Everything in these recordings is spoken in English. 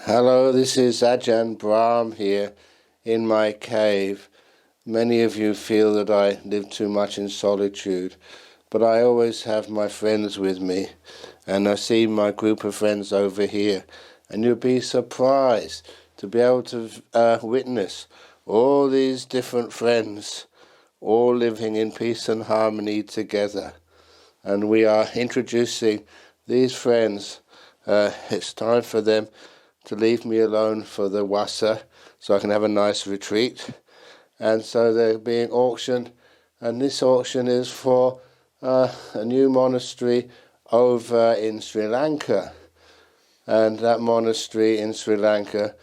Hello, this is Ajahn Brahm here in my cave. Many of you feel that I live too much in solitude, but I always have my friends with me, and I see my group of friends over here, and you'll be surprised to be able to witness all these different friends all living in peace and harmony together. And we are introducing these friends. It's time for them to leave me alone for the Wasa, so I can have a nice retreat. And so they're being auctioned, and this auction is for a new monastery over in Sri Lanka. And that monastery in Sri Lanka,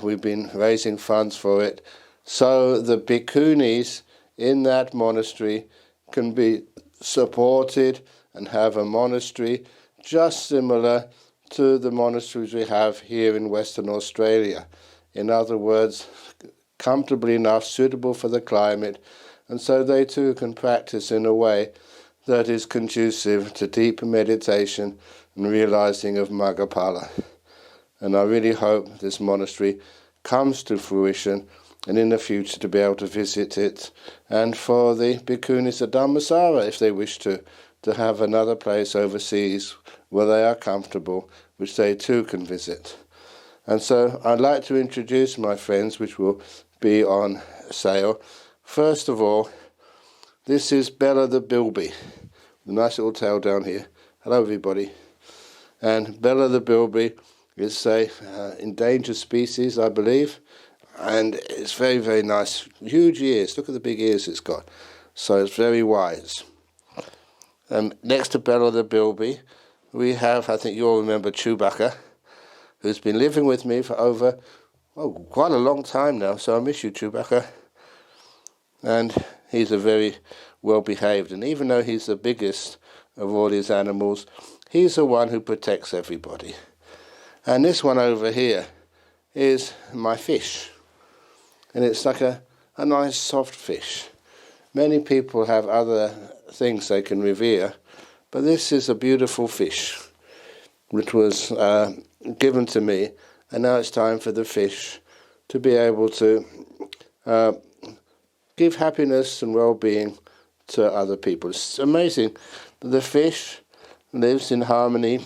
we've been raising funds for it, so the bhikkhunis in that monastery can be supported and have a monastery just similar to the monasteries we have here in Western Australia. In other words, comfortably enough, suitable for the climate, and so they too can practice in a way that is conducive to deep meditation and realizing of Maggaphala. And I really hope this monastery comes to fruition, and in the future to be able to visit it, and for the bhikkhunis of Dhammasara, if they wish to have another place overseas where they are comfortable, which they too can visit. And so I'd like to introduce my friends, which will be on sale. First of all, this is Bella the bilby, the nice little tail down here. Hello everybody. And Bella the bilby is a endangered species, I believe, and it's very, very nice. Huge ears, look at the big ears it's got. So it's very wise. Next to Bella the bilby, we have, I think you all remember, Chewbacca, who's been living with me for over, quite a long time now, so I miss you, Chewbacca. And he's a very well-behaved, and even though he's the biggest of all these animals, he's the one who protects everybody. And this one over here is my fish, and it's like a nice soft fish. Many people have other things they can revere, but this is a beautiful fish which was given to me, and now it's time for the fish to be able to give happiness and well-being to other people. It's amazing that the fish lives in harmony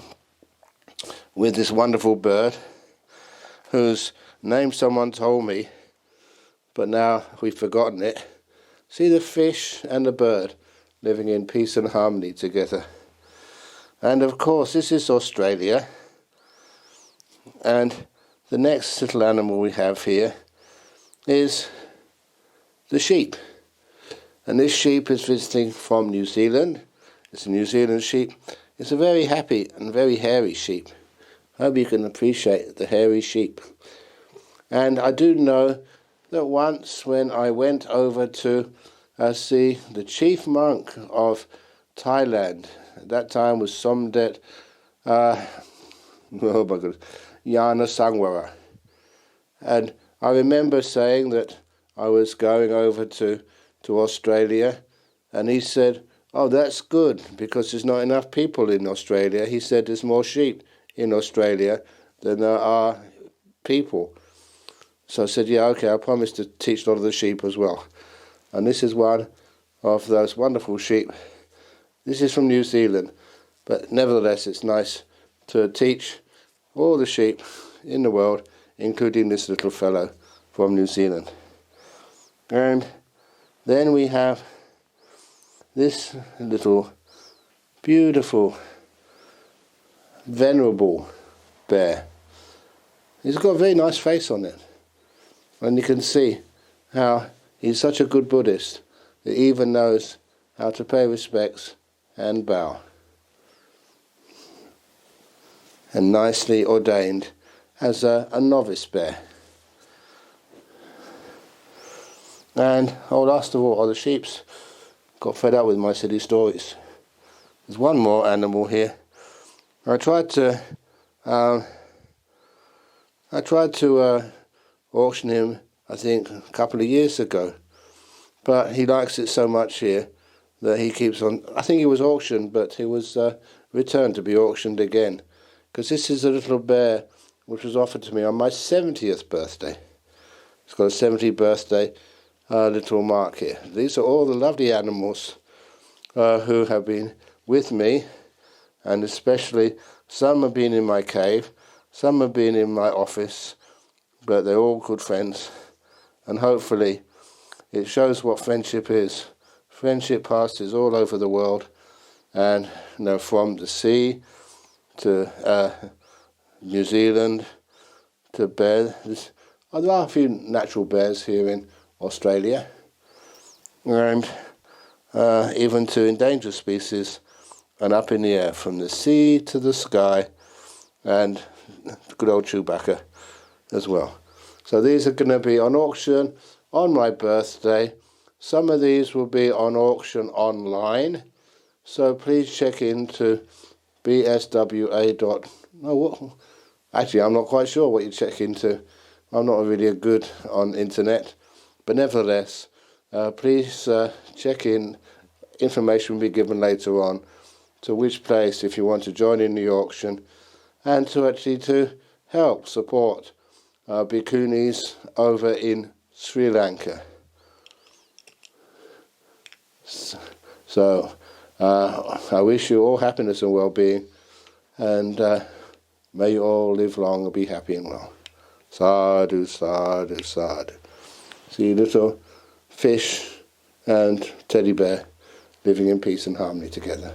with this wonderful bird whose name someone told me, but now we've forgotten it. See the fish and the bird living in peace and harmony together. And of course, this is Australia. And the next little animal we have here is the sheep. And this sheep is visiting from New Zealand. It's a New Zealand sheep. It's a very happy and very hairy sheep. I hope you can appreciate the hairy sheep. And I do know that once when I went over to see the chief monk of Thailand, at that time was Somdet Yana Sangwara. And I remember saying that I was going over to Australia, and he said, "Oh, that's good, because there's not enough people in Australia." He said there's more sheep in Australia than there are people. So I said, yeah, okay, I promise to teach a lot of the sheep as well. And this is one of those wonderful sheep. This is from New Zealand, but nevertheless it's nice to teach all the sheep in the world, including this little fellow from New Zealand. And then we have this little beautiful, venerable bear. He's got a very nice face on it. And you can see how he's such a good Buddhist that he even knows how to pay respects and bow. And nicely ordained as a novice bear. And last of all, the sheep's got fed up with my silly stories. There's one more animal here. I tried to auction him, I think, a couple of years ago, but he likes it so much here that he keeps on. I think he was auctioned, but he was returned to be auctioned again, because this is a little bear which was offered to me on my 70th birthday. It's got a 70th birthday little mark here. These are all the lovely animals who have been with me, and especially some have been in my cave, some have been in my office, but they're all good friends, and hopefully it shows what friendship is. Friendship passes all over the world, and from the sea to New Zealand to bears. There are a few natural bears here in Australia, and even to endangered species, and up in the air from the sea to the sky, and good old Chewbacca as well. So these are going to be on auction on my birthday. Some of these will be on auction online, so please check into bswa. Actually, I'm not quite sure what you check into. I'm not really good on internet, but nevertheless, please check in. Information will be given later on to which place if you want to join in the auction, and to help support bhikkhunis over in Sri Lanka. So I wish you all happiness and well-being, and may you all live long and be happy and well. Sadhu, sadhu, sadhu. See little fish and teddy bear living in peace and harmony together.